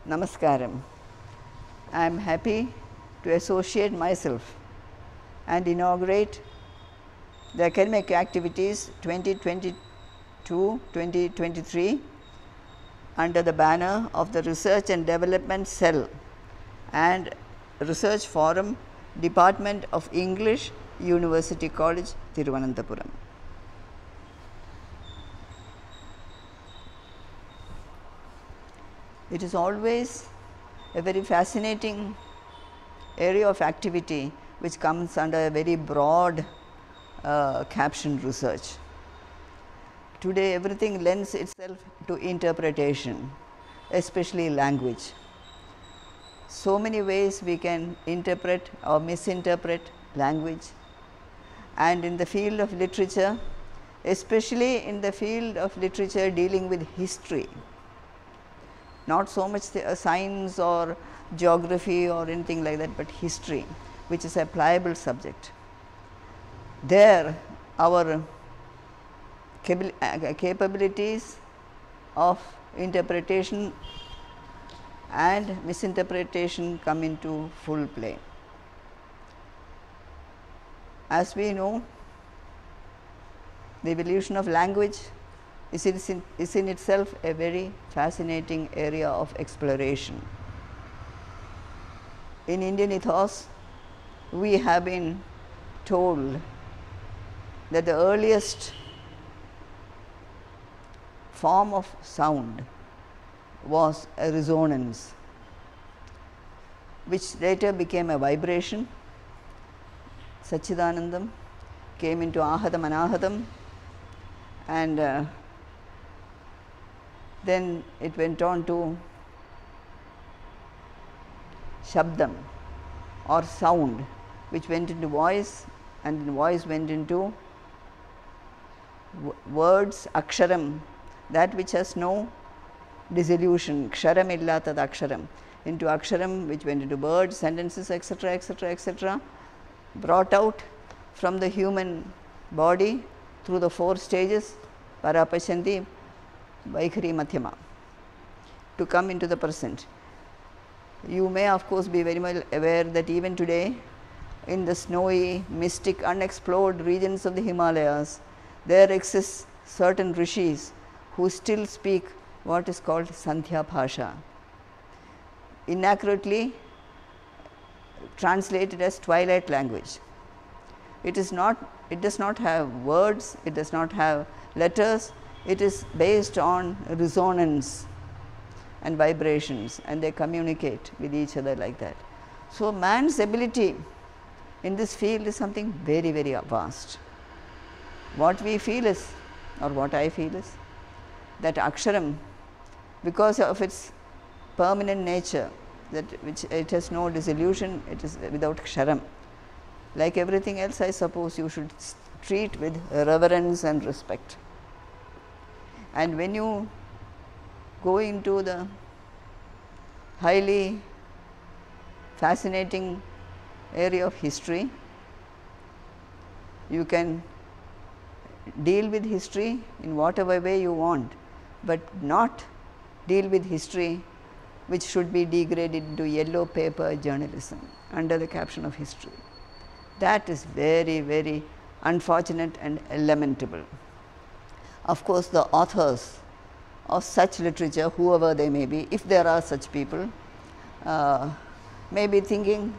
Namaskaram. I am happy to associate myself and inaugurate the academic activities 2022-2023 under the banner of the Research and Development Cell and Research Forum, Department of English, University College, Thiruvananthapuram. It is always a very fascinating area of activity which comes under a very broad caption research. Today everything lends itself to interpretation, especially language. So many ways we can interpret or misinterpret language, and in the field of literature, especially in the field of literature dealing with history, not so much science or geography or anything like that, but history, which is a pliable subject. There our capabilities of interpretation and misinterpretation come into full play. As we know, the evolution of language is in itself a very fascinating area of exploration. In Indian ethos, we have been told that the earliest form of sound was a resonance, which later became a vibration. Sachidanandam came into Ahadam Anahatam, and then it went on to Shabdam or sound, which went into voice, and then voice went into words, Aksharam, that which has no dissolution, Ksharam illatad Aksharam, into Aksharam, which went into words, sentences, etc., etc., etc., brought out from the human body through the 4 stages, Parapashanti, Vaikhari, Madhyama, to come into the present. You may of course be very well aware that even today, in the snowy, mystic, unexplored regions of the Himalayas, there exist certain rishis who still speak what is called Sandhya Bhasha, inaccurately translated as twilight language. It does not have words, it does not have letters, it is based on resonance and vibrations, and they communicate with each other like that. So, man's ability in this field is something very, very vast. What we feel is, or what I feel is, that Aksharam, because of its permanent nature, that which it has no dissolution, it is without Ksharam. Like everything else, I suppose you should treat with reverence and respect. And when you go into the highly fascinating area of history, you can deal with history in whatever way you want, but not deal with history which should be degraded into yellow paper journalism under the caption of history. That is very, very unfortunate and lamentable. Of course, the authors of such literature, whoever they may be, if there are such people, may be thinking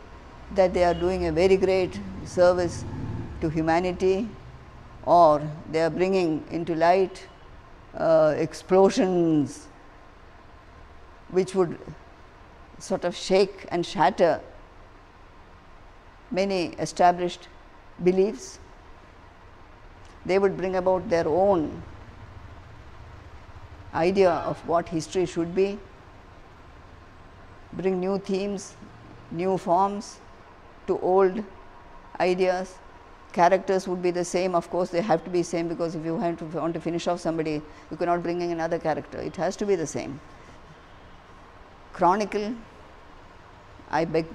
that they are doing a very great service to humanity, or they are bringing into light explosions which would sort of shake and shatter many established beliefs. They would bring about their own idea of what history should be, bring new themes, new forms to old ideas. Characters would be the same, of course they have to be same, because if you want to finish off somebody, you cannot bring in another character, it has to be the same. Chronicle, I beg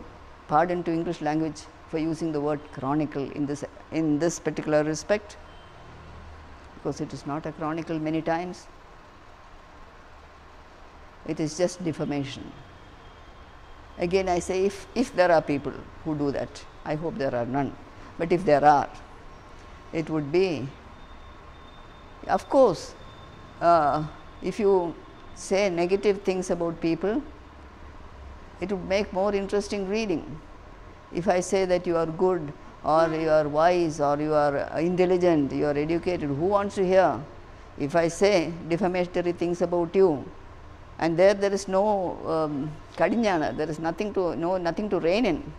pardon to English language for using the word chronicle in this particular respect, because it is not a chronicle many times. It is just defamation. Again I say, if there are people who do that, I hope there are none, but if there are, it would be, of course, if you say negative things about people, it would make more interesting reading. If I say that you are good, or you are wise, or you are intelligent, you are educated, who wants to hear? If I say defamatory things about you, and there is no kadinjana, there is nothing to rein in.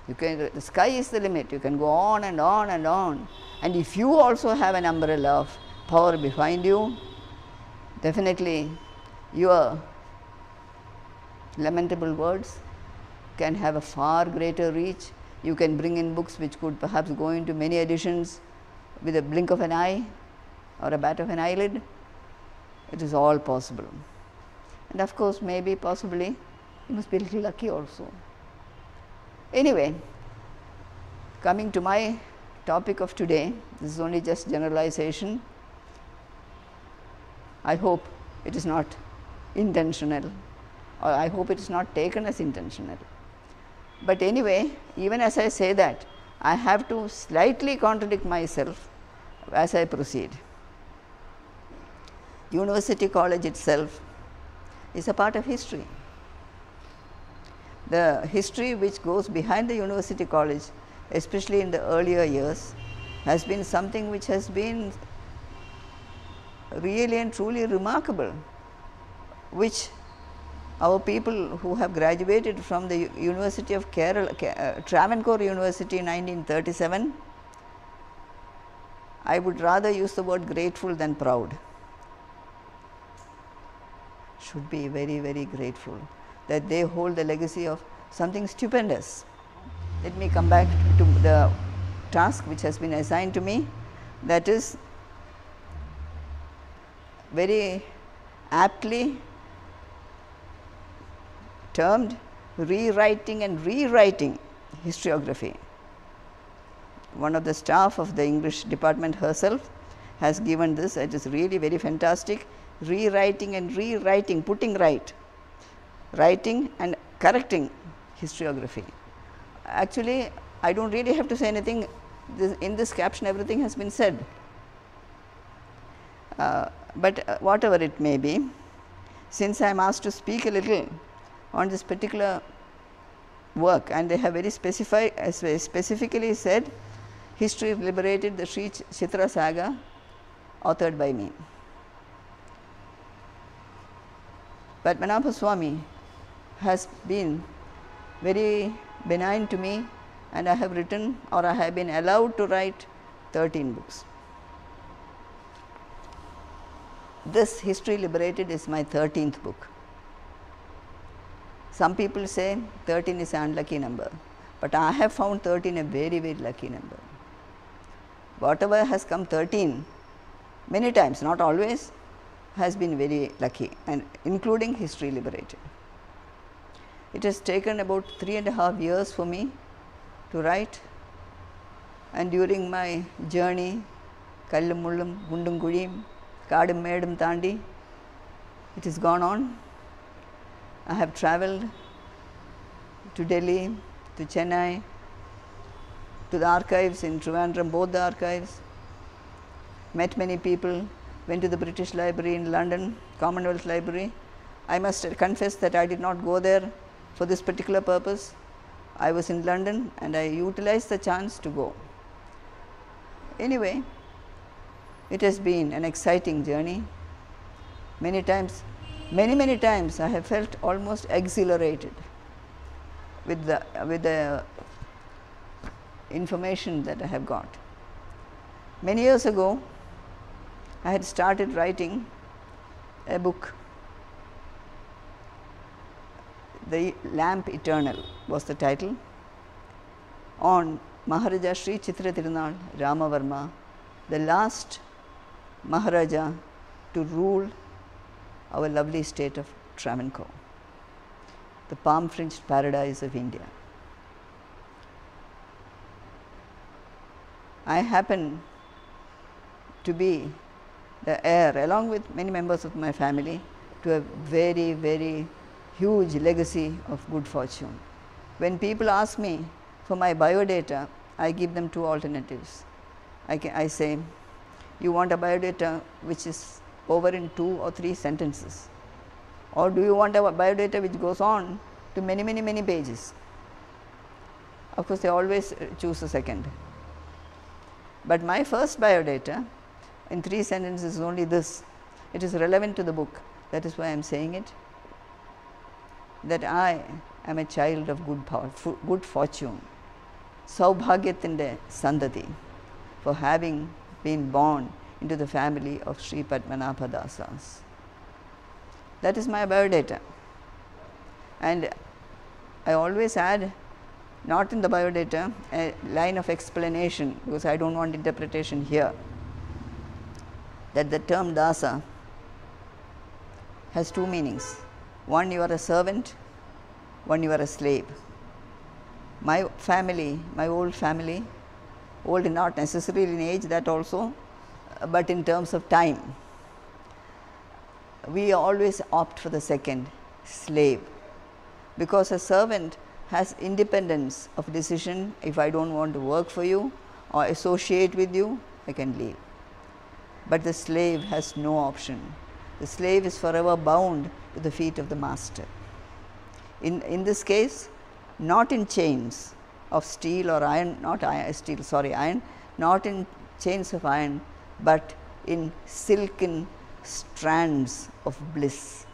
You can, the sky is the limit, you can go on and on and on. And if you also have an umbrella of power behind you, definitely your lamentable words can have a far greater reach. You can bring in books which could perhaps go into many editions with a blink of an eye or a bat of an eyelid. It is all possible. And of course, maybe possibly you must be a little lucky also. Anyway, coming to my topic of today, this is only just generalization. I hope it is not intentional, or I hope it is not taken as intentional. But anyway, even as I say that, I have to slightly contradict myself as I proceed. University College itself is a part of history. The history which goes behind the University College, especially in the earlier years, has been something which has been really and truly remarkable, which our people who have graduated from the University of Kerala, Travancore University in 1937, I would rather use the word grateful than proud. Should be very, very grateful that they hold the legacy of something stupendous. Let me come back to the task which has been assigned to me, that is very aptly termed rewriting and rewriting historiography. One of the staff of the English department herself has given this. It is really very fantastic. Rewriting and rewriting, putting right, writing and correcting historiography. Actually, I don't really have to say anything. In this caption, everything has been said. But whatever it may be, since I am asked to speak a little on this particular work, and they have very specifically said, History Liberated, the Sri Chitra Saga, authored by me. Padmanabha Swami has been very benign to me, and I have written, or I have been allowed to write 13 books. This History Liberated is my 13th book. Some people say 13 is an unlucky number, but I have found 13 a very, very lucky number. Whatever has come 13, many times, not always, has been very lucky, and including History Liberated. It has taken about 3.5 years for me to write, and during my journey, Kallum Mullum, Gundum Kuzhiyum, Kaadum Medum Thandi, it has gone on. I have travelled to Delhi, to Chennai, to the archives in Trivandrum, both the archives, met many people, went to the British Library in London, Commonwealth Library. I must confess that I did not go there for this particular purpose. I was in London and I utilized the chance to go. Anyway, it has been an exciting journey. Many times, many times I have felt almost exhilarated with the information that I have got. Many years ago, I had started writing a book. The Lamp Eternal was the title, on Maharaja Sri Chitra Thirunal Ramavarma, the last Maharaja to rule our lovely state of Travancore, the palm-fringed paradise of India. I happen to be the heir, along with many members of my family, to a very, very huge legacy of good fortune. When people ask me for my biodata, I give them two alternatives. I say, you want a biodata which is over in 2 or 3 sentences, or do you want a biodata which goes on to many pages? Of course, they always choose the second. But my first biodata in 3 sentences is only this. It is relevant to the book. That is why I am saying it, that I am a child of good fortune, Saubhagyathinte Sandati, for having been born into the family of Sri Padmanabha Dasas. That is my biodata. And I always add, not in the biodata, a line of explanation, because I do not want interpretation here, that the term Dasa has 2 meanings. One, you are a servant, one, you are a slave. My family, my old family, old not necessarily in age, that also, but in terms of time, we always opt for the second, slave, because a servant has independence of decision. If I do not want to work for you or associate with you, I can leave. But the slave has no option. The slave is forever bound to the feet of the master. In this case, not in chains of steel or iron, not iron, steel, sorry, iron, not in chains of iron, but in silken strands of bliss.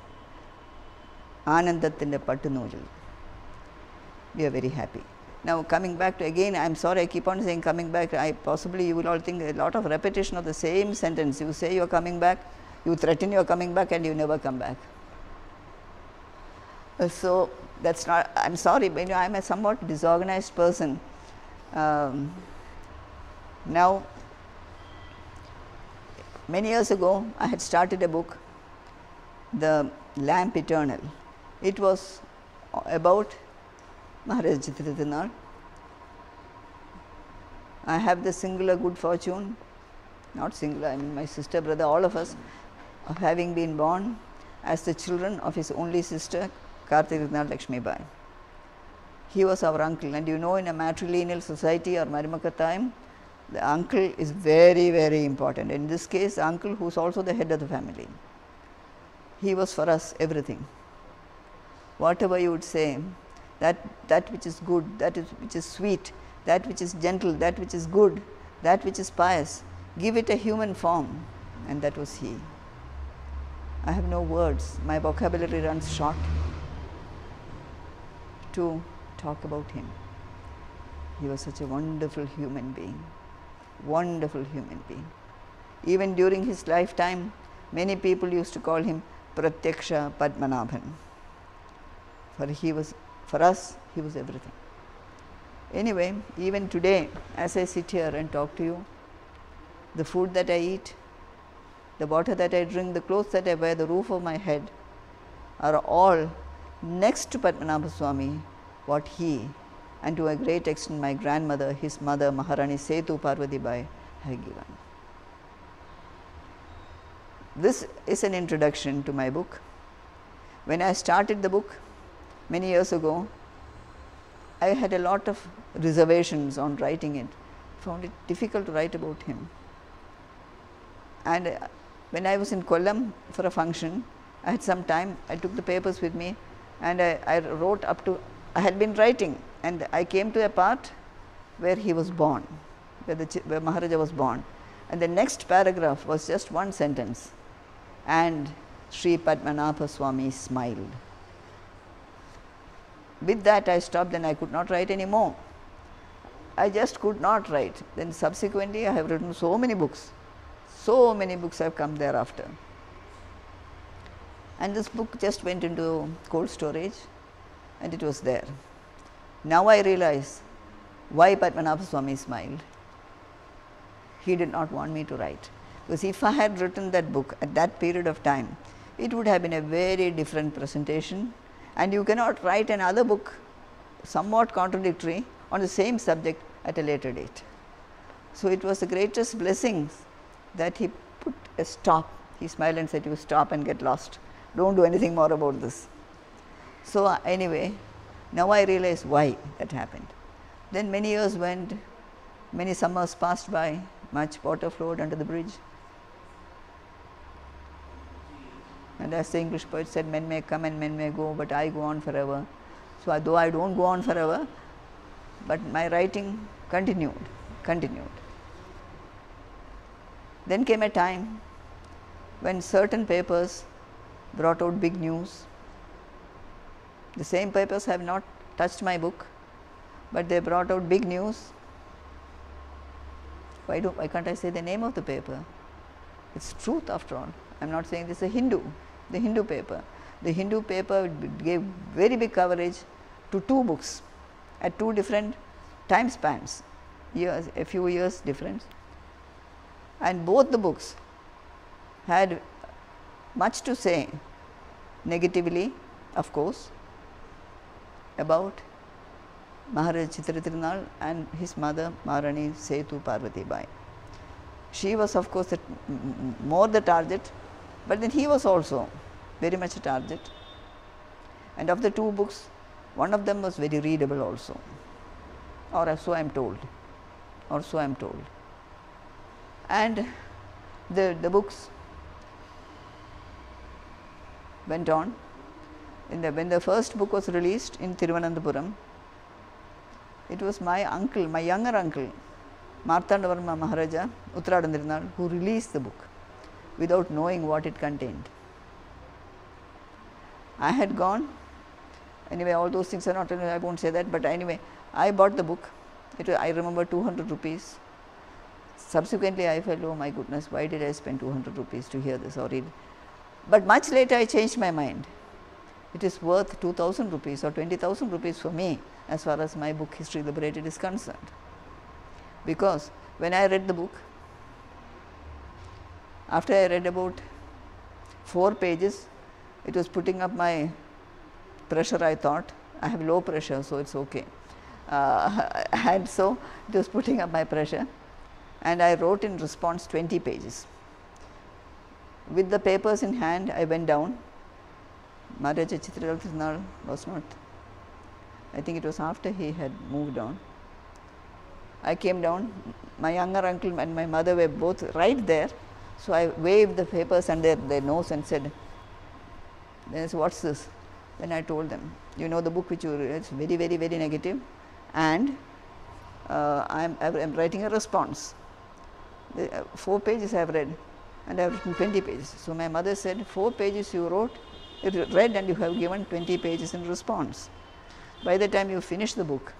Anandathinte pattu noojal. We are very happy. Now, coming back to again, I am sorry I keep on saying coming back, possibly you will all think a lot of repetition of the same sentence. You say you are coming back, you threaten you are coming back, and you never come back. So, that is not, I am sorry, but I am a somewhat disorganized person. Now, many years ago, I had started a book, The Lamp Eternal. It was about Maharaj Thirunal. I have the singular good fortune, not singular, I mean my sister, brother, all of us, of having been born as the children of his only sister, Karthirunal Lakshmi Bai. He was our uncle, and you know, in a matrilineal society or Marimaka time, the uncle is very important. In this case, the uncle who is also the head of the family. He was for us everything. Whatever you would say, that which is good, which is sweet, that which is gentle, that which is good, that which is pious, give it a human form, and that was he. I have no words, my vocabulary runs short to talk about him. He was such a wonderful human being, wonderful human being. Even during his lifetime, many people used to call him Pratyaksha Padmanabhan, for us, he was everything. Anyway, even today, as I sit here and talk to you, the food that I eat, the water that I drink, the clothes that I wear, the roof of my head, are all next to Padmanabha Swami, what he, and to a great extent my grandmother, his mother, Maharani Setu Parvati Bai, have given. This is an introduction to my book. When I started the book many years ago, I had a lot of reservations on writing it. I found it difficult to write about him. And when I was in Kollam for a function, I had some time, I took the papers with me, and I wrote up to, I had been writing, and I came to a part where he was born, where Maharaja was born. And the next paragraph was just one sentence, and Sri Padmanabha Swami smiled. With that I stopped, and I could not write any more. I just could not write. Then subsequently I have written so many books have come thereafter. And this book just went into cold storage, and it was there. Now I realize why Padmanabha Swami smiled. He did not want me to write, because if I had written that book at that period of time, it would have been a very different presentation, and you cannot write another book somewhat contradictory on the same subject at a later date. So, it was the greatest blessing that he put a stop. He smiled and said, you stop and get lost, do not do anything more about this. So, anyway, now I realize why that happened. Then many years went, many summers passed by, much water flowed under the bridge. And as the English poet said, men may come and men may go, but I go on forever. So, though I don't go on forever, but my writing continued. Then came a time when certain papers brought out big news. The same papers have not touched my book, but they brought out big news. Why can't I say the name of the paper? It's truth after all. I am not saying this is a Hindu, the Hindu paper. The Hindu paper gave very big coverage to two books at two different time spans, years, a few years difference, and both the books had much to say negatively, of course, about Maharaja Thirunal and his mother Maharani Setu Parvati Bai. She was, of course, more the target, but then he was also very much a target. And of the two books, one of them was very readable also, or so I am told, And the books went on. When the first book was released in Thiruvananthapuram, it was my uncle, my younger uncle, Martandavarma Maharaja Uttaradandirnal, who released the book without knowing what it contained. I had gone, anyway, all those things are not, I won't say that, but anyway, I bought the book. I remember 200 rupees. Subsequently, I felt, oh my goodness, why did I spend 200 rupees to hear this or read? But much later, I changed my mind. It is worth 2,000 rupees or 20,000 rupees for me as far as my book History Liberated is concerned. Because when I read the book, after I read about 4 pages, it was putting up my pressure, I thought. I have low pressure, so it's okay. And so it was putting up my pressure, and I wrote in response 20 pages. With the papers in hand, I went down. Maharaja Thirunal was not, I think it was after he had moved on. I came down, my younger uncle and my mother were both right there, so I waved the papers under their nose and said, what's this? Then I told them, you know the book which you read, it's very, very, very negative, and I am writing a response. 4 pages I have read, and I have written 20 pages. So my mother said, 4 pages you read and you have given 20 pages in response. By the time you finish the book,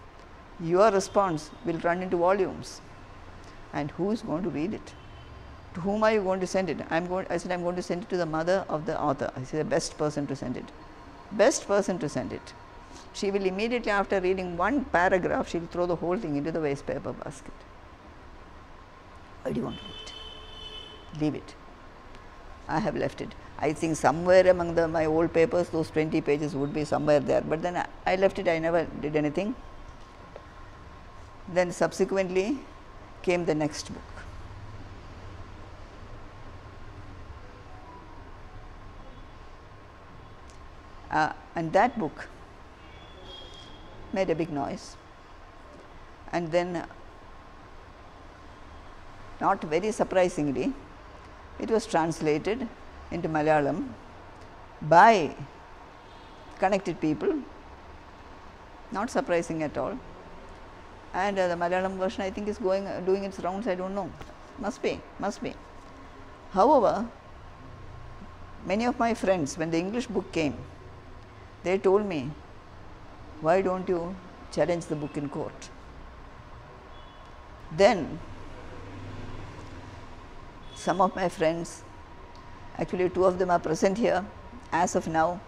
your response will run into volumes, and who is going to read it? To whom are you going to send it? I said, I am going to send it to the mother of the author. I said, the best person to send it. Best person to send it. She will immediately, after reading one paragraph, she will throw the whole thing into the waste paper basket. Why do you want to leave it? Leave it. I have left it. I think somewhere among my old papers, those 20 pages would be somewhere there, but then I left it, I never did anything. Then subsequently came the next book. And that book made a big noise, and then not very surprisingly, it was translated into Malayalam by connected people, not surprising at all, and the Malayalam version I think is doing its rounds, I don't know, must be. However, many of my friends, when the English book came, they told me, why don't you challenge the book in court? Then some of my friends, actually 2 of them are present here as of now.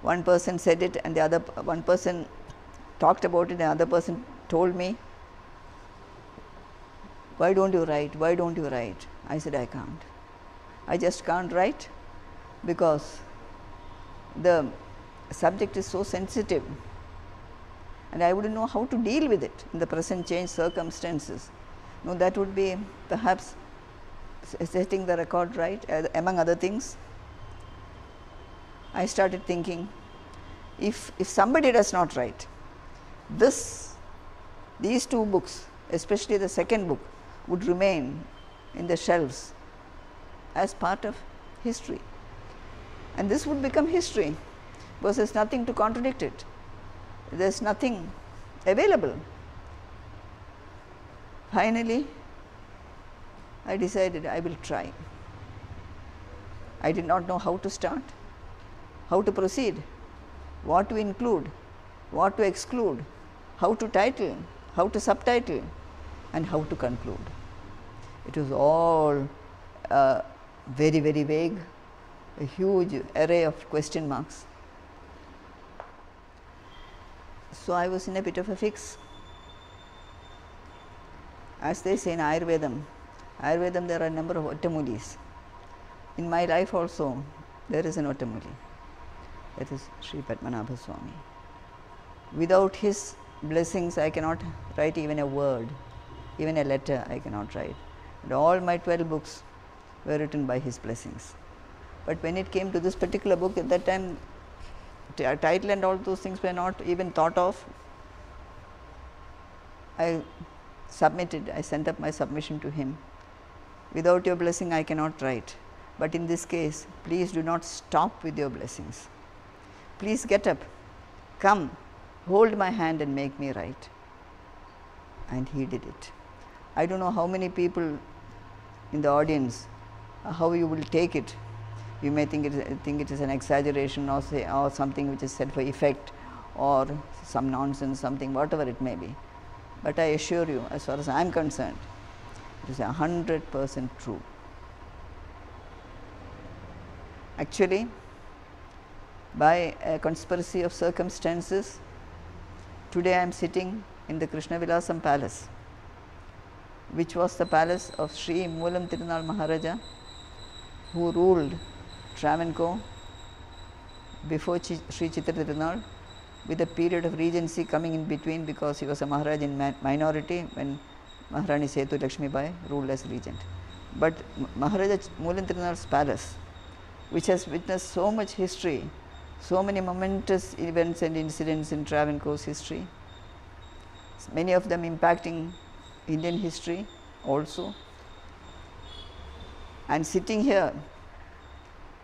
One person said it, and one person talked about it, and the other person told me, why don't you write, why don't you write? I said, I can't. I just can't write because the subject is so sensitive, and I wouldn't know how to deal with it in the present changed circumstances. No, that would be perhaps setting the record right, among other things. I started thinking, if somebody does not write, these two books, especially the second book, would remain in the shelves as part of history, and this would become history because there is nothing to contradict it, there is nothing available. Finally, I decided I will try. I did not know how to start, how to proceed, what to include, what to exclude, how to title, how to subtitle, and how to conclude. It was all very, very vague, a huge array of question marks. So, I was in a bit of a fix. As they say in Ayurvedam, there are a number of Ottamulis. In my life also, there is an Ottamuli, that is Sri Padmanabha Swami. Without his blessings, I cannot write even a word, even a letter I cannot write. And all my 12 books were written by his blessings. But when it came to this particular book, at that time, title and all those things were not even thought of. I sent up my submission to him. Without your blessing, I cannot write. But in this case, please do not stop with your blessings. Please get up, come, hold my hand and make me write. And he did it. I don't know how many people in the audience, how you will take it. You may think it is an exaggeration or something which is said for effect or some nonsense, something, whatever it may be. But I assure you, as far as I am concerned, it is 100% true. Actually, by a conspiracy of circumstances, today I am sitting in the Krishna Vilasam Palace, which was the palace of Sri Moolam Thirunal Maharaja, who ruled Travancore before Sri Chitra Thirunal, with a period of regency coming in between, because he was a Maharaj in minority when Maharani Sethu Lakshmi Bai ruled as regent. But Maharaja Moolam Thirunal's palace, which has witnessed so much history, so many momentous events and incidents in Travancore's history, many of them impacting Indian history also. And sitting here,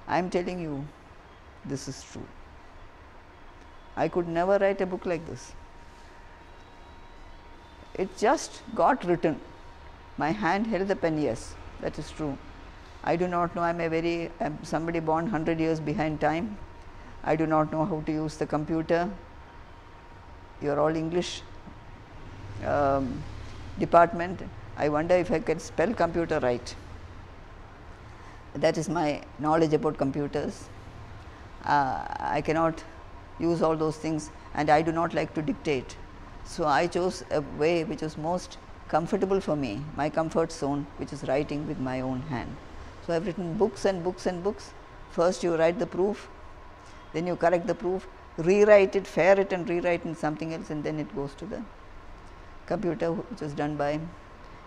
I am telling you, this is true. I could never write a book like this. It just got written. My hand held the pen, yes, that is true. I do not know, I am somebody born 100 years behind time. I do not know how to use the computer. You are all English department. I wonder if I can spell computer right. That is my knowledge about computers. I cannot use all those things, and I do not like to dictate. So, I chose a way which was most comfortable for me, my comfort zone, which is writing with my own hand. So, I have written books and books and books. First you write the proof, then you correct the proof, rewrite it, fair it and rewrite in something else, and then it goes to the computer, which was done by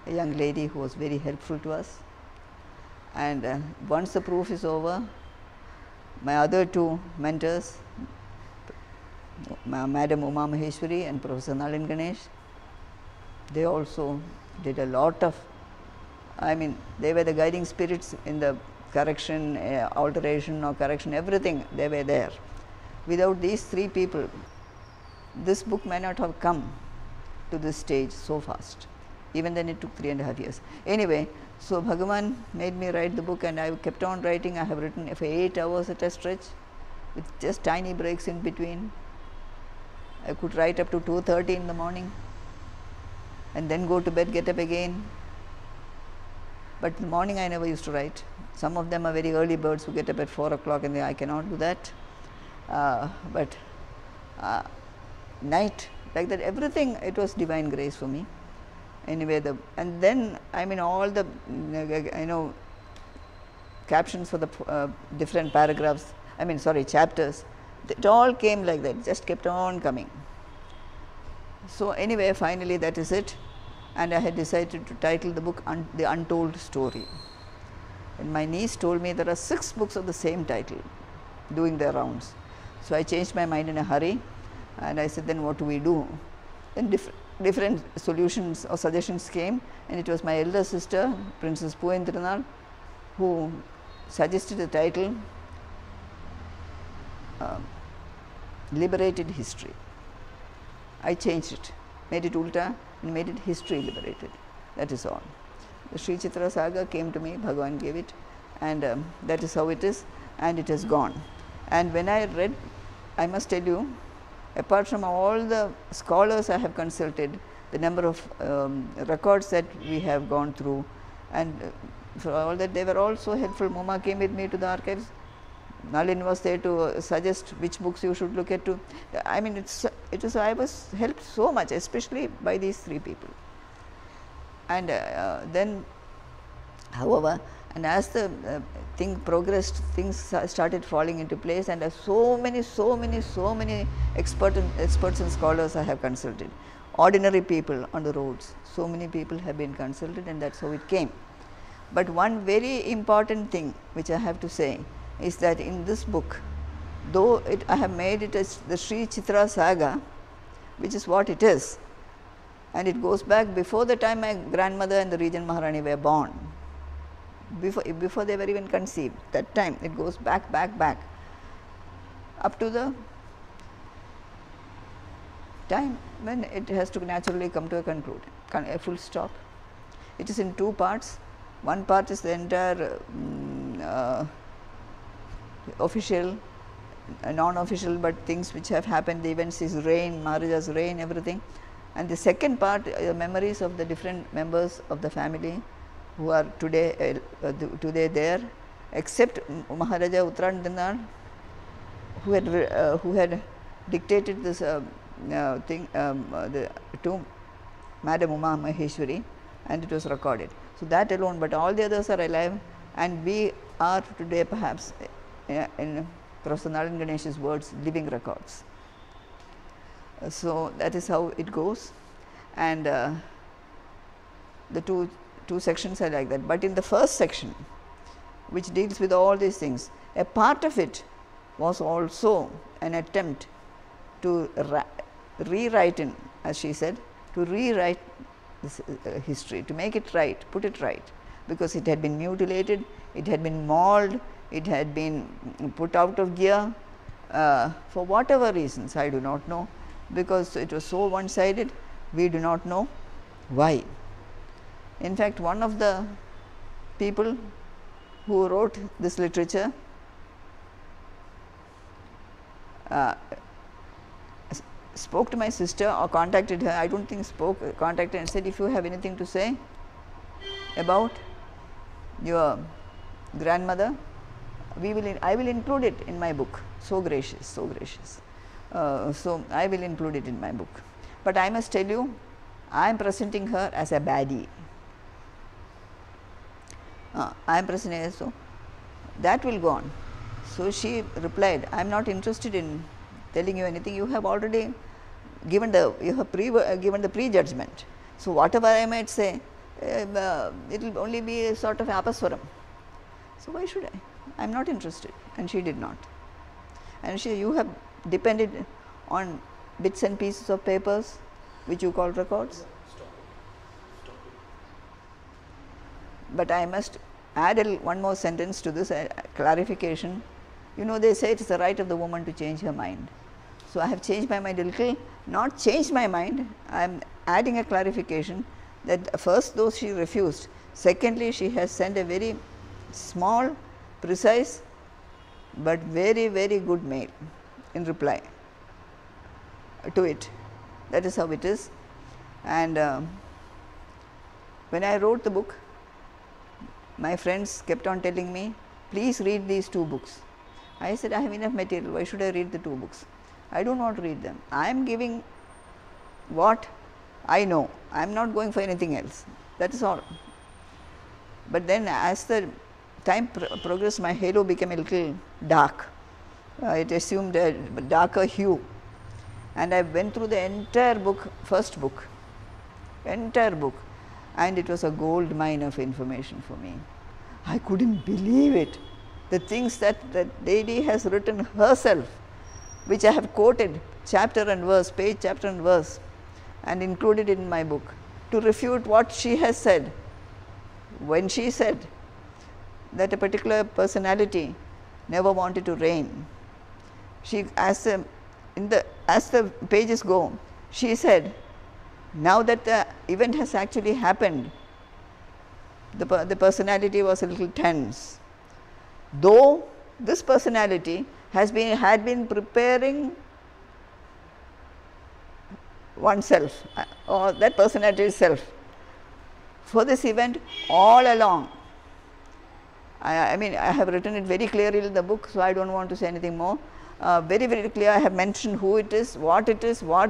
a young lady who was very helpful to us. And once the proof is over, my other two mentors, Madam Uma Maheshwari and Professor Nalin Ganesh, they also did a lot of, they were the guiding spirits in the correction, alteration or correction, everything, they were there. Without these three people, this book may not have come to this stage so fast. Even then it took 3.5 years. Anyway, so Bhagavan made me write the book, and I kept on writing. I have written for 8 hours at a stretch with just tiny breaks in between. I could write up to 2:30 in the morning and then go to bed, get up again. But in the morning I never used to write. Some of them are very early birds who get up at 4 o'clock, and I cannot do that. But night, like that, everything, it was divine grace for me. Anyway, and then all the captions for the different paragraphs, chapters, it all came like that, just kept on coming. So anyway, finally that is it, and I had decided to title the book The Untold Story. And my niece told me there are 6 books of the same title doing their rounds. So, I changed my mind in a hurry, and I said, then what do we do? Then different solutions or suggestions came, and it was my elder sister, Princess Thirunal, who suggested the title Liberated History. I changed it, made it ulta and made it history liberated, that is all. The Sri Chitra Saga came to me, Bhagavan gave it, and that is how it is, and it has gone. And when I read, I must tell you, apart from all the scholars I have consulted, the number of records that we have gone through, and for all that they were all so helpful. Moma came with me to the archives. Nalin was there to suggest which books you should look at. I mean, I was helped so much, especially by these three people. And then, however, and as the thing progressed, things started falling into place, and so many experts and scholars I have consulted. Ordinary people on the roads, so many people have been consulted, and that's how it came. But one very important thing which I have to say is that in this book, though I have made it as the Sri Chitra Saga, which is what it is, and it goes back before the time my grandmother and the Regent Maharani were born, before they were even conceived, that time it goes back up to the time when it has to naturally come to a full stop. It is in two parts. One part is the entire official, non-official, but things which have happened, the events, his reign, Maharaja's reign, everything. And the second part, memories of the different members of the family who are today there, except Maharaja Uttaranandana, who had dictated this thing to Madam Uma Maheshwari, and it was recorded. So, that alone, but all the others are alive, and we are today perhaps, in Professor Nalin Ganesh's words, living records. So, that is how it goes, and the two sections are like that. But in the first section, which deals with all these things, a part of it was also an attempt to rewrite, as she said, to rewrite this history, to make it right, put it right, because it had been mutilated, it had been mauled, it had been put out of gear for whatever reasons, I do not know, because it was so one-sided, we do not know why. In fact, one of the people who wrote this literature spoke to my sister or contacted her, I do not think contacted and said, if you have anything to say about your grandmother, I will include it in my book. So gracious, so gracious. So, I will include it in my book. But I must tell you, I am presenting her as a baddie. I am presenting her, so that will go on. So, she replied, I am not interested in telling you anything, you have already given the prejudgment. So, whatever I might say, it will only be a sort of apaswaram. So, why should I? I am not interested, and she did not. And you have depended on bits and pieces of papers which you call records. Stop it. But I must add one more sentence to this clarification. You know, they say it is the right of the woman to change her mind. So, I have changed my mind a little, not changed my mind, I am adding a clarification that first, though she refused, secondly, she has sent a very small, precise, but very good mail in reply to it. That is how it is. And when I wrote the book, my friends kept on telling me, please read these two books. I said, I have enough material, why should I read the two books? I do not read them. I am giving what I know, I am not going for anything else, that is all. But then as the time progressed, my halo became a little dark, it assumed a darker hue, and I went through the entire book, first book, entire book, and it was a gold mine of information for me. I could not believe it, the things that lady has written herself. which I have quoted chapter and verse, page, chapter and verse, and included in my book to refute what she has said. When she said that a particular personality never wanted to reign, she, as the pages go, she said, now that the event has actually happened, the personality was a little tense. Though this personality had been preparing oneself or that personality itself for this event all along. I mean, I have written it very clearly in the book, so I do not want to say anything more. Very, very clear, I have mentioned who it is, what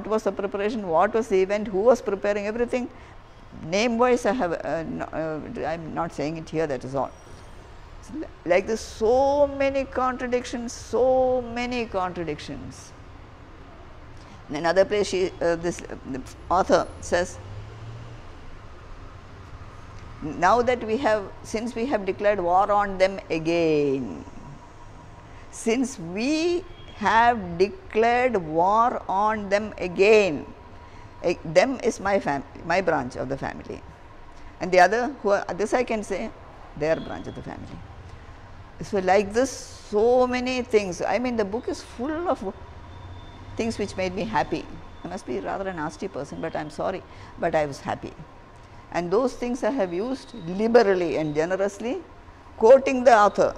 was the preparation, what was the event, who was preparing, everything. Name wise I have, I am not saying it here, that is all. Like this, so many contradictions, so many contradictions. In another place, the author says, now that since we have declared war on them again, since we have declared war on them again, them is my branch of the family, and the other, this I can say, their branch of the family. So like this, so many things. I mean, the book is full of things which made me happy. I must be rather a nasty person, but I am sorry, but I was happy. And those things I have used liberally and generously, quoting the author.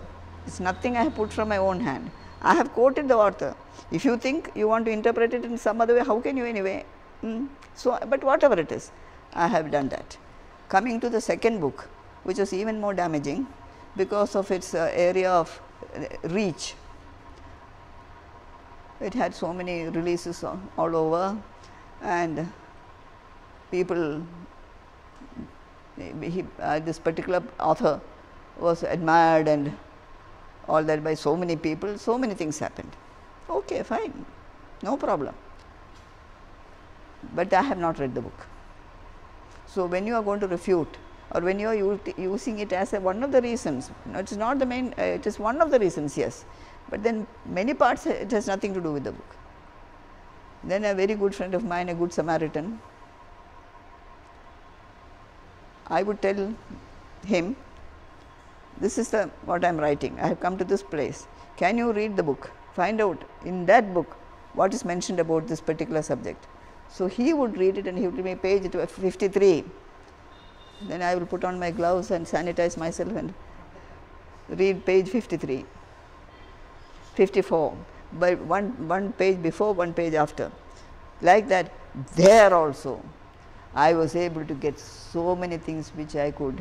It is nothing I have put from my own hand. I have quoted the author. If you think you want to interpret it in some other way, how can you anyway? So, but whatever it is, I have done that. Coming to the second book, which was even more damaging because of its area of reach. It had so many releases all over, and people, this particular author was admired and all that by so many people, so many things happened. Okay, fine, no problem. But I have not read the book. So when you are going to refute, or when you are using it as one of the reasons, it is not the main, it is one of the reasons, yes, but then many parts it has nothing to do with the book. Then a very good friend of mine, a good Samaritan, I would tell him, this is what I am writing, I have come to this place, can you read the book, find out in that book what is mentioned about this particular subject. So he would read it and he would give me page 53. Then I will put on my gloves and sanitize myself and read page 53, 54, by one page before, one page after. Like that, there also I was able to get so many things which I could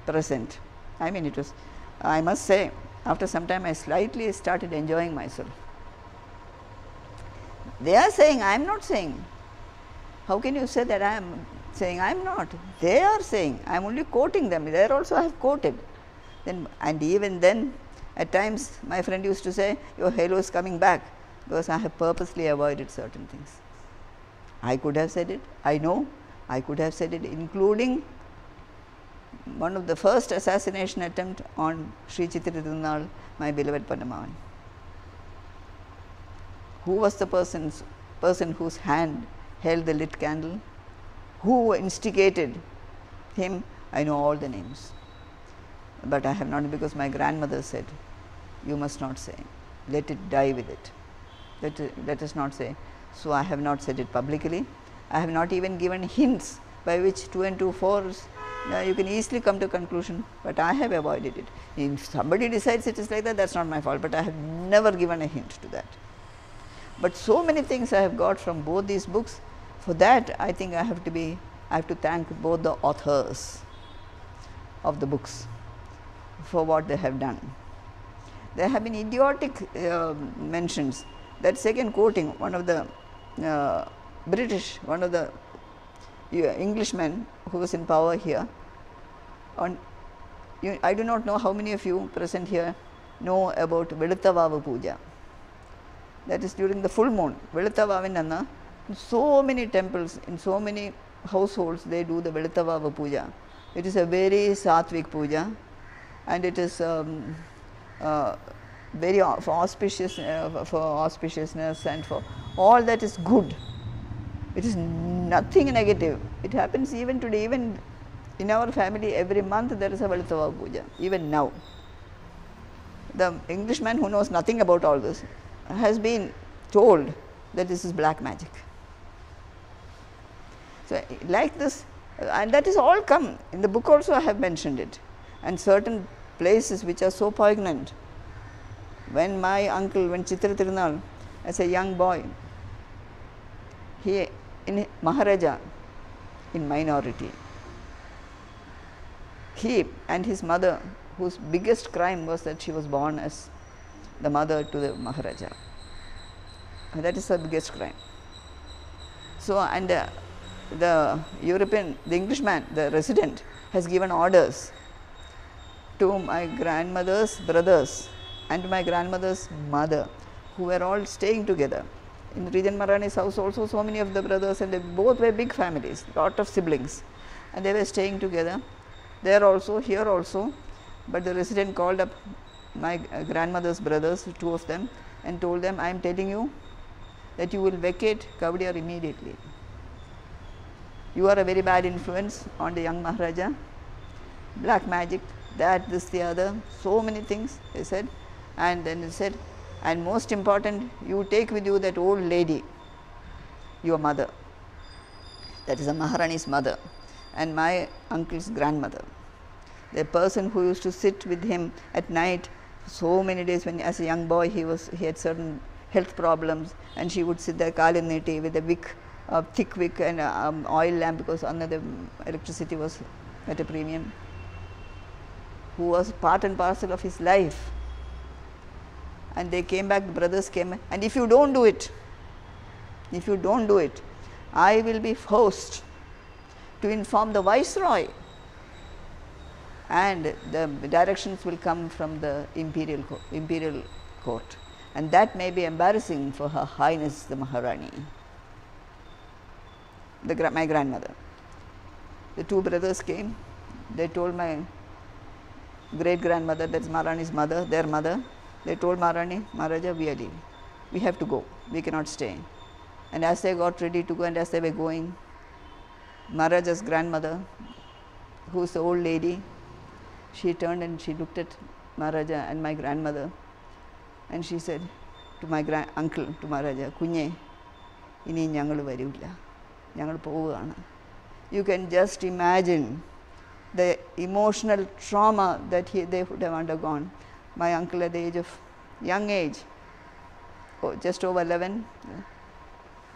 present. I mean, it was, I must say, after some time I slightly started enjoying myself. They are saying, I am not saying. How can you say that I am saying? I am not. They are saying, I am only quoting them. There also I have quoted. Then, and even then, at times my friend used to say, your halo is coming back, because I have purposely avoided certain things. I could have said it, I know, I could have said it, including one of the first assassination attempt on Sri Thirunal, my beloved Panamavan. Who was the person whose hand held the lit candle? Who instigated him? I know all the names, but I have not, because my grandmother said, you must not say, let it die with it, let us not say. So I have not said it publicly. I have not even given hints by which 2 and 2 4s, you can easily come to a conclusion, but I have avoided it. If somebody decides it is like that, that is not my fault, but I have never given a hint to that. But so many things I have got from both these books. For that, I think I have to thank both the authors of the books for what they have done. There have been idiotic mentions. That second quoting, one of the British, one of the Englishmen who was in power here, I do not know how many of you present here know about Veluttavavu Puja. That is during the full moon. Veluttavavin, in so many temples, in so many households, they do the Veluttavavu Puja. It is a very sattvic puja, and it is very for auspiciousness and for all that is good. It is nothing negative. It happens even today, even in our family every month there is a Valutava Puja, even now. The Englishman who knows nothing about all this has been told that this is black magic. So, like this, and that is all come in the book also I have mentioned it, and certain places which are so poignant. When my uncle, when Chitra Thirunal, as a young boy, he in Maharaja, in minority, he and his mother, whose biggest crime was that she was born as the mother to the Maharaja. That is her biggest crime. So, and the Englishman, the resident, has given orders to my grandmother's brothers and my grandmother's mother, who were all staying together. In Regent Maharani's house also, so many of the brothers, and they both were big families, lot of siblings, and they were staying together there also, here also. But the resident called up my grandmother's brothers, two of them, and told them, I am telling you that you will vacate Kavadiyar immediately. You are a very bad influence on the young Maharaja, black magic, that, this, the other, so many things they said. And then they said, and most important, you take with you that old lady, your mother, that is a Maharani's mother, and my uncle's grandmother. The person who used to sit with him at night so many days, when as a young boy he had certain health problems, and she would sit there kaliniti with a wick, a thick wick and oil lamp, because another electricity was at a premium, who was part and parcel of his life. And they came back, the brothers came, and if you don't do it, I will be forced to inform the Viceroy, and the directions will come from the imperial court, and that may be embarrassing for Her Highness the Maharani, my grandmother. The two brothers came, they told my great grandmother, that is Maharani's mother, their mother, they told Maharani, Maharaja, we are leaving, we have to go, we cannot stay. And as they got ready to go, and as they were going, Maharaja's grandmother, who is the old lady, she turned and she looked at Maharaja and my grandmother, and she said to my uncle, to Maharaja, Kunye, ini njangal varilla, njangal povuvana. You can just imagine the emotional trauma that they would have undergone. My uncle at the age of young age, just over 11,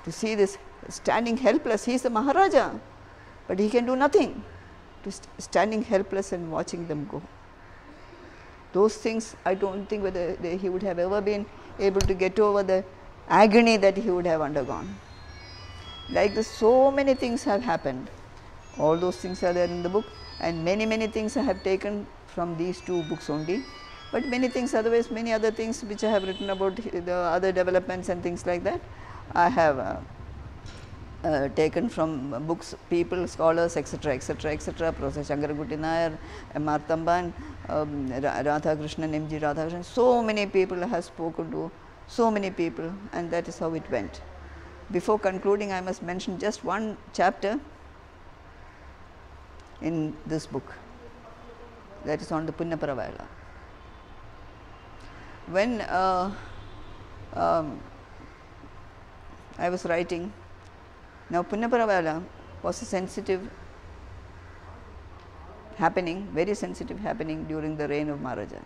to see this standing helpless, he is the Maharaja, but he can do nothing, to standing helpless and watching them go. Those things, I don't think whether he would have ever been able to get over the agony that he would have undergone. Like this, so many things have happened. All those things are there in the book, and many things I have taken from these two books only. But many things, otherwise many other things which I have written about the other developments and things like that, I have taken from books, people, scholars, etc., Professor Shankaragutti Nair, M.R. Tamban, Radhakrishnan, M.G. Radhakrishnan, so many people I have spoken to, so many people, and that is how it went. Before concluding, I must mention just one chapter in this book, that is on the Punnaparavela. When I was writing, now Punnaparavela was a sensitive happening, very sensitive happening during the reign of Maharaja.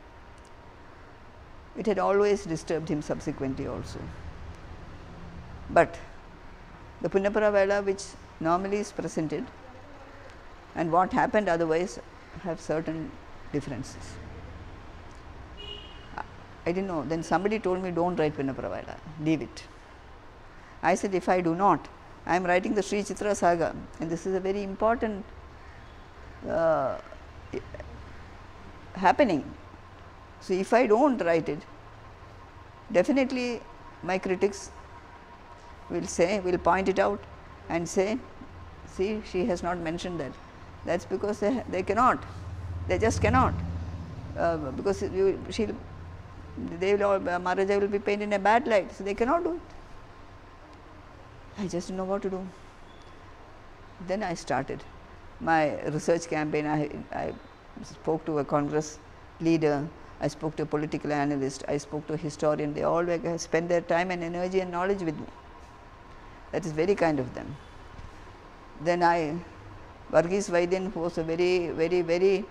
It had always disturbed him subsequently also. But the Punnaparavela which normally is presented and what happened otherwise have certain differences. I didn't know. Then somebody told me, don't write Punnaparavela, leave it. I said, if I do not, I am writing the Sri Chitra Saga, and this is a very important happening. So, if I don't write it, definitely my critics will say, will point it out and say, see, she has not mentioned that. That's because they cannot, they just cannot, because they will all, Maharaja will be painted in a bad light, so they cannot do it. I just didn't know what to do. Then I started my research campaign. I spoke to a Congress leader, I spoke to a political analyst, I spoke to a historian. They all spent their time and energy and knowledge with me. That is very kind of them. Then Varghese Vaidyan, who was a very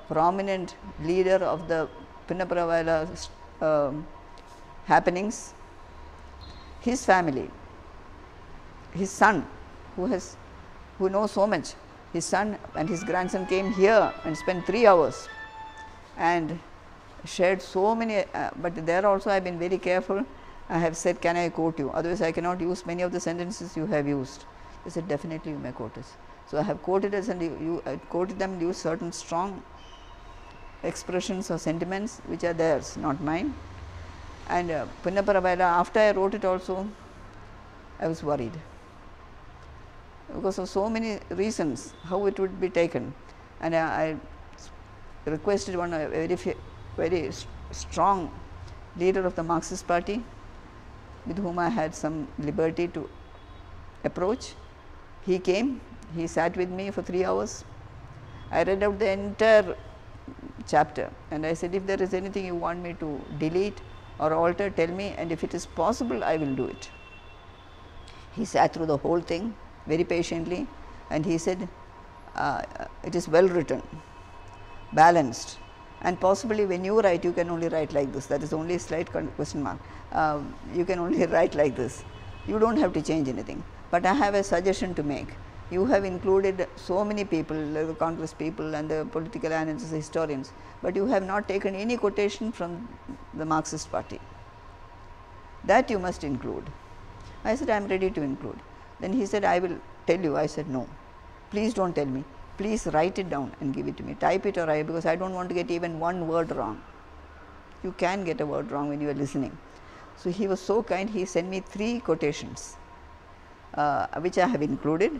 prominent leader of the Pinnaparavila happenings, his family, his son, who knows so much, his son and his grandson came here and spent 3 hours and shared so many, but there also I have been very careful. I have said, can I quote you? Otherwise, I cannot use many of the sentences you have used. They said, definitely you may quote us. So, I have quoted us, and I quoted them and used certain strong expressions or sentiments which are theirs, not mine. And Pinnaparavila, after I wrote it also, I was worried because of so many reasons how it would be taken, and I requested one very strong leader of the Marxist party with whom I had some liberty to approach. He came, he sat with me for 3 hours. I read out the entire chapter and I said, if there is anything you want me to delete or alter, tell me, and if it is possible, I will do it. He sat through the whole thing very patiently and he said, it is well written, balanced, and possibly when you write, you can only write like this. That is only a slight question mark. You can only write like this. You do not have to change anything. But I have a suggestion to make. You have included so many people, like the Congress people and the political analysts, historians, but you have not taken any quotation from the Marxist party. That you must include. I said, I am ready to include. Then he said, I will tell you. I said, no, please do not tell me. Please write it down and give it to me. Type it or write, because I do not want to get even one word wrong. You can get a word wrong when you are listening. So, he was so kind, he sent me 3 quotations, which I have included.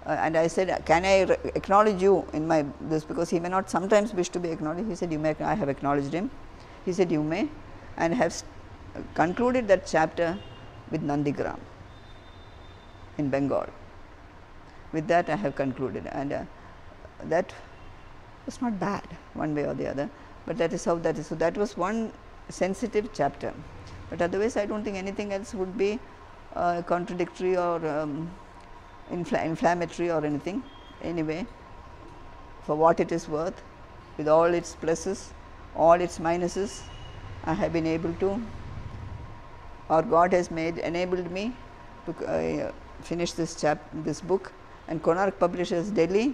And I said, can I acknowledge you in my this, because he may not sometimes wish to be acknowledged. He said, you may. I have acknowledged him. He said, you may, and have concluded that chapter with Nandigram in Bengal. With that, I have concluded, and that was not bad one way or the other, but that is how that is. So, that was one sensitive chapter, but otherwise I do not think anything else would be contradictory or inflammatory or anything. Anyway, for what it is worth, with all its pluses, all its minuses, I have been able to, or God has enabled me to finish this book. And Konark Publishers, Delhi,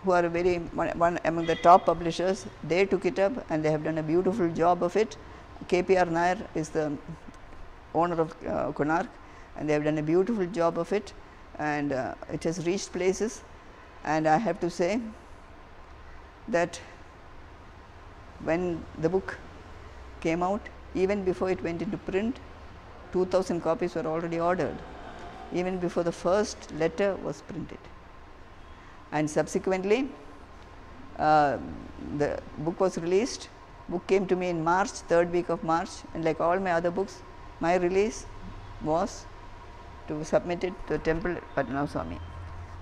who are one among the top publishers, they took it up and they have done a beautiful job of it. KPR Nair is the owner of Konark, and they have done a beautiful job of it, and it has reached places. And I have to say that when the book came out, even before it went into print, 2000 copies were already ordered, even before the first letter was printed. And subsequently, the book was released. Book came to me in March, 3rd week of March, and like all my other books, my release was to submit it to the temple Padmanabha Swami.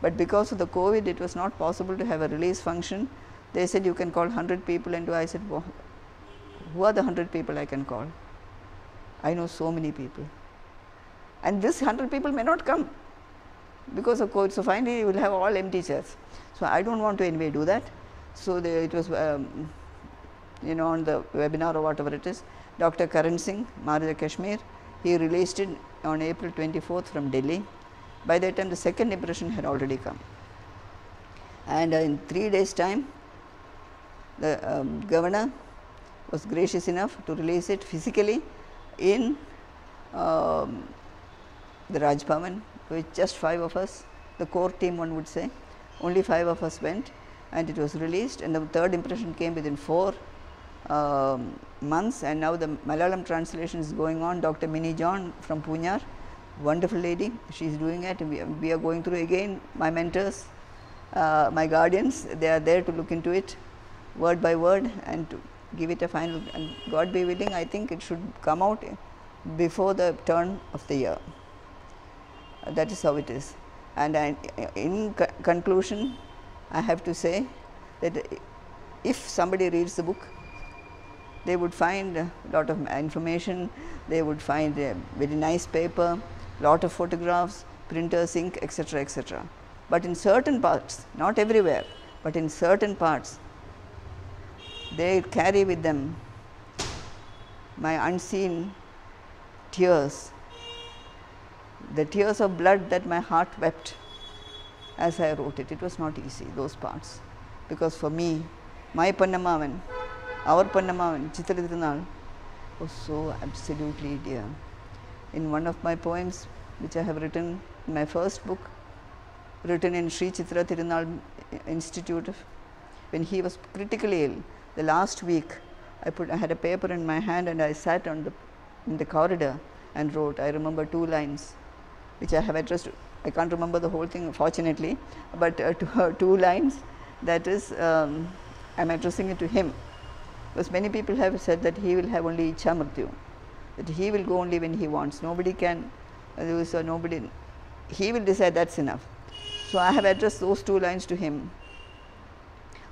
But because of the COVID, it was not possible to have a release function. They said, you can call 100 people, and I said, well, who are the 100 people I can call? I know so many people, and this 100 people may not come because of COVID. So, finally, you will have all empty chairs. So, I do not want to anyway do that. So, it was on the webinar or whatever it is, Dr. Karan Singh, Maharaja Kashmir, he released it on April 24th from Delhi. By that time, the second impression had already come, and in 3 days time, the governor was gracious enough to release it physically in the Raj Bhavan, with just 5 of us, the core team one would say, only 5 of us went, and it was released, and the third impression came within 4 months, and now the Malayalam translation is going on. Dr. Minnie John from Punyar, wonderful lady, she is doing it, and we are going through again, my mentors, my guardians, they are there to look into it word by word and to give it a final, and God be willing, I think it should come out before the turn of the year. That is how it is. And in conclusion, I have to say that if somebody reads the book, they would find a lot of information, they would find a very nice paper, lot of photographs, printers, ink, etc., etc. But in certain parts, not everywhere, but in certain parts, they carry with them my unseen tears, the tears of blood that my heart wept as I wrote it. It was not easy, those parts, because for me, my Pannamavan, our Pannamavan, Thirunal, was so absolutely dear. In one of my poems, which I have written in my first book, written in Sri Chitra Thirunal Institute, when he was critically ill, the last week, I had a paper in my hand and I sat in the corridor and wrote. I remember 2 lines, which I have addressed. I can't remember the whole thing, fortunately, but 2 lines. That is, I am addressing it to him, because many people have said that he will have only Ichha Mrityu, that he will go only when he wants. Nobody can, nobody. He will decide, that's enough. So I have addressed those 2 lines to him.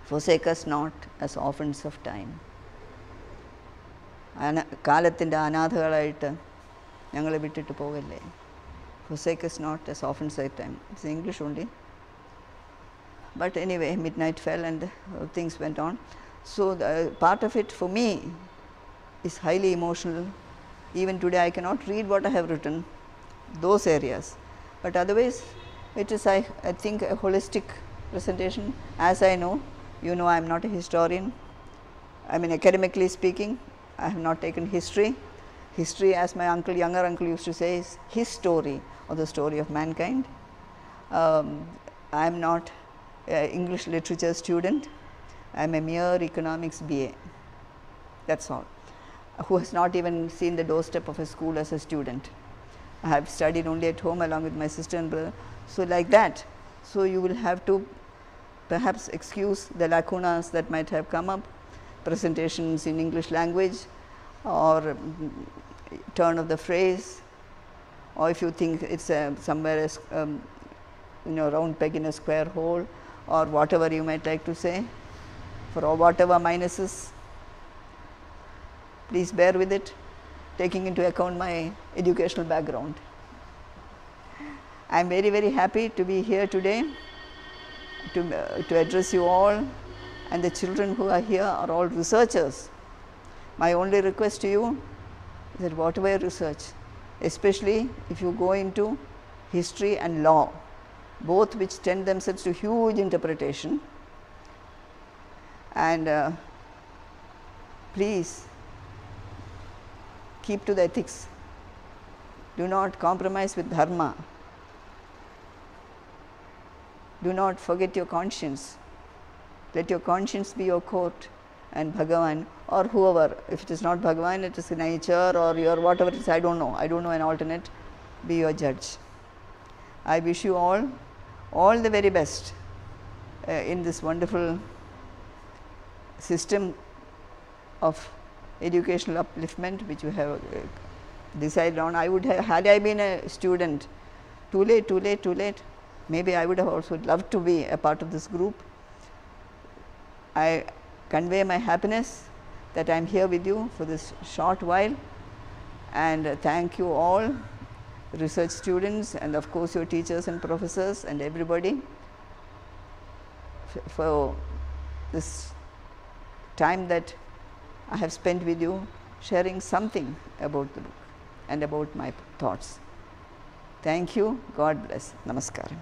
Forsake us not as orphans of time. കാലത്തിൻ്റെ അനാഥകളായിട്ട് ഞങ്ങളെ വിട്ടിട്ട് പോകല്ലേ. Forsake us not as orphans of time. It's English only. But anyway, midnight fell and things went on. So the part of it for me is highly emotional. Even today I cannot read what I have written, those areas. But otherwise, it is, I think, a holistic presentation. As I know, you know, I am not a historian. I mean, academically speaking, I have not taken history. History, as my uncle, younger uncle used to say, is his story or the story of mankind. I am not an English literature student. I am a mere economics BA. That's all. Who has not even seen the doorstep of a school as a student. I have studied only at home along with my sister and brother. So like that. So you will have to perhaps excuse the lacunas that might have come up, presentations in English language, or turn of the phrase, or if you think it's somewhere round peg in a square hole, or whatever you might like to say, for whatever minuses, please bear with it, taking into account my educational background. I am very, very happy to be here today to address you all, and the children who are here are all researchers. My only request to you is that whatever you research, especially if you go into history and law, both which tend themselves to huge interpretation, and please keep to the ethics. Do not compromise with dharma. Do not forget your conscience. Let your conscience be your court, and Bhagavan or whoever, if it is not Bhagavan, it is nature or your whatever it is, I don't know an alternate, be your judge. I wish you all the very best in this wonderful system of educational upliftment which you have decided on. I would have, had I been a student, too late, maybe I would have also loved to be a part of this group. I convey my happiness that I am here with you for this short while, and thank you all, research students, and of course your teachers and professors and everybody for this time that I have spent with you, sharing something about the book and about my thoughts. Thank you. God bless. Namaskaram.